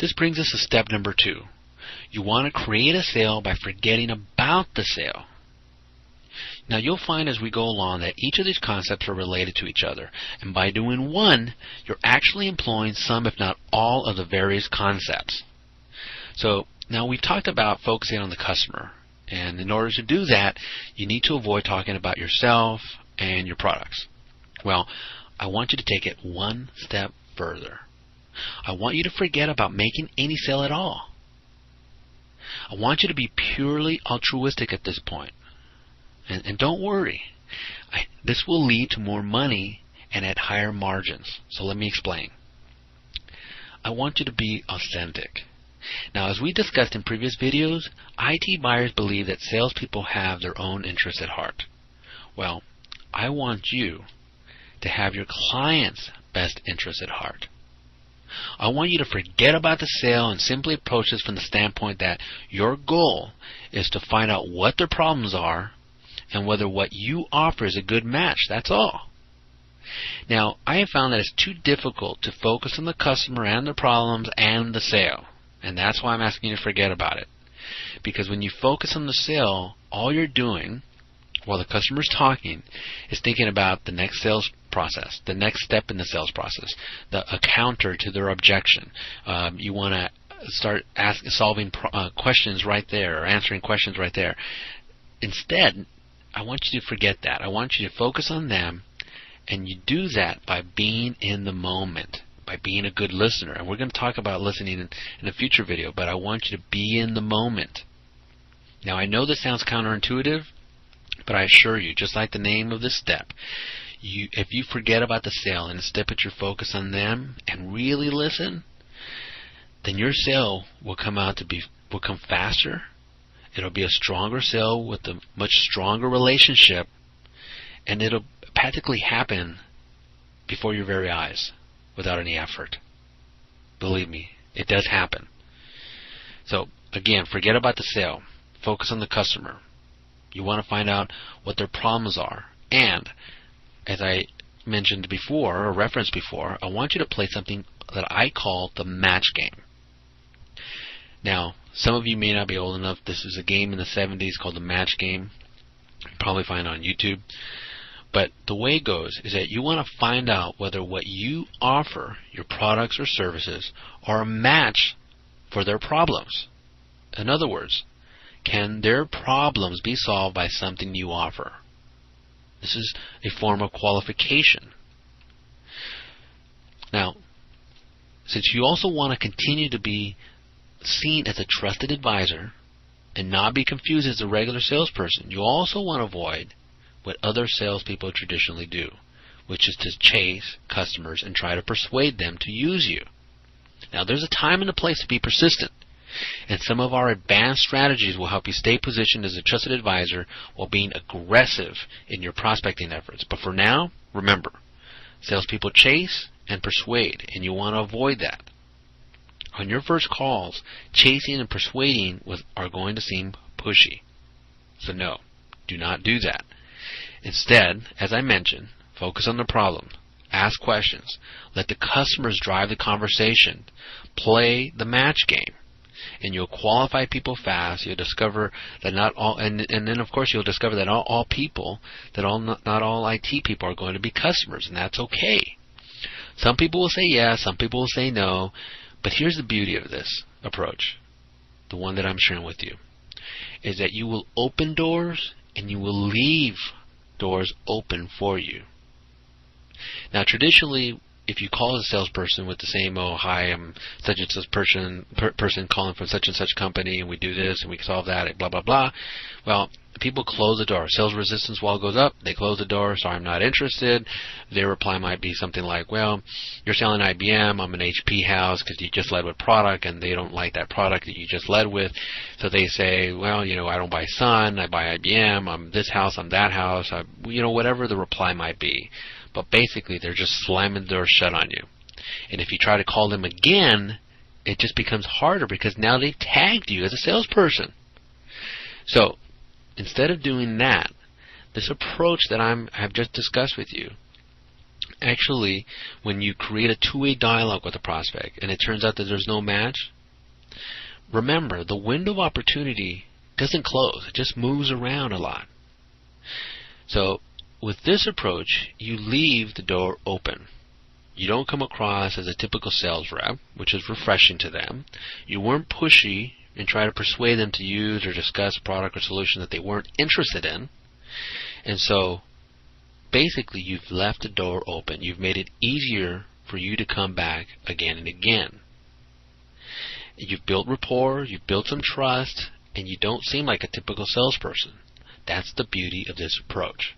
This brings us to step number 2. You want to create a sale by forgetting about the sale. Now you'll find as we go along that each of these concepts are related to each other, and by doing one, you're actually employing some, if not all, of the various concepts. So now we've talked about focusing on the customer, and in order to do that, you need to avoid talking about yourself and your products. Well, I want you to take it one step further. I want you to forget about making any sale at all. I want you to be purely altruistic at this point. And don't worry, this will lead to more money and at higher margins. So let me explain. I want you to be authentic. Now, as we discussed in previous videos, IT buyers believe that salespeople have their own interests at heart. Well, I want you to have your client's best interests at heart. I want you to forget about the sale and simply approach this from the standpoint that your goal is to find out what their problems are and whether what you offer is a good match. That's all. Now, I have found that it's too difficult to focus on the customer and their problems and the sale. And that's why I'm asking you to forget about it. Because when you focus on the sale, all you're doing while the customer's talking is thinking about the next sales process, the next step in the sales process, a counter to their objection. You want to start solving questions right there or answering questions right there. Instead, I want you to forget that. I want you to focus on them, and you do that by being in the moment, by being a good listener. And we're going to talk about listening in a future video, but I want you to be in the moment. Now, I know this sounds counterintuitive, but I assure you, just like the name of this step, if you forget about the sale and instead put your focus on them and really listen, then your sale will come faster. It'll be a stronger sale with a much stronger relationship, and it'll practically happen before your very eyes without any effort. Believe me, it does happen. So again, forget about the sale. Focus on the customer. You want to find out what their problems are. And as I mentioned before, or referenced before, I want you to play something that I call the match game. Now, some of you may not be old enough. This is a game in the 70s called the match game. You can probably find it on YouTube. But the way it goes is that you want to find out whether what you offer, your products or services, are a match for their problems. In other words, can their problems be solved by something you offer? This is a form of qualification. Now, since you also want to continue to be seen as a trusted advisor and not be confused as a regular salesperson, you also want to avoid what other salespeople traditionally do, which is to chase customers and try to persuade them to use you. Now, there's a time and a place to be persistent, and some of our advanced strategies will help you stay positioned as a trusted advisor while being aggressive in your prospecting efforts. But for now, remember, salespeople chase and persuade, and you want to avoid that. On your first calls, chasing and persuading are going to seem pushy. So no, do not do that. Instead, as I mentioned, focus on the problem. Ask questions. Let the customers drive the conversation. Play the match game. And you'll qualify people fast. You'll discover that not all, and then of course you'll discover that not all IT people are going to be customers, and that's okay. Some people will say yes, some people will say no, but here's the beauty of this approach, the one that I'm sharing with you, is that you will open doors and you will leave doors open for you. Now, traditionally, if you call a salesperson with the same, oh, hi, I'm such and such person calling from such and such company, and we do this, and we solve that, and blah, blah, blah, well, people close the door. Sales resistance wall goes up. They close the door. Sorry, I'm not interested. Their reply might be something like, well, you're selling IBM. I'm an HP house because you just led with product, and they don't like that product that you just led with. So they say, well, I don't buy Sun. I buy IBM. I'm this house. I'm that house. Whatever the reply might be. But basically, they're just slamming the door shut on you. And if you try to call them again, it just becomes harder because now they've tagged you as a salesperson. So instead of doing that, this approach that I've just discussed with you, Actually, when you create a two-way dialogue with a prospect and it turns out that there's no match, remember, the window of opportunity doesn't close. It just moves around a lot. So with this approach, you leave the door open. You don't come across as a typical sales rep, which is refreshing to them. You weren't pushy and try to persuade them to use or discuss a product or solution that they weren't interested in. And so basically, you've left the door open. You've made it easier for you to come back again and again. You've built rapport, you've built some trust, and you don't seem like a typical salesperson. That's the beauty of this approach.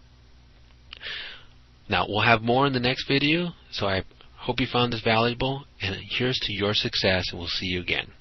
Now, we'll have more in the next video, so I hope you found this valuable, and here's to your success, and we'll see you again.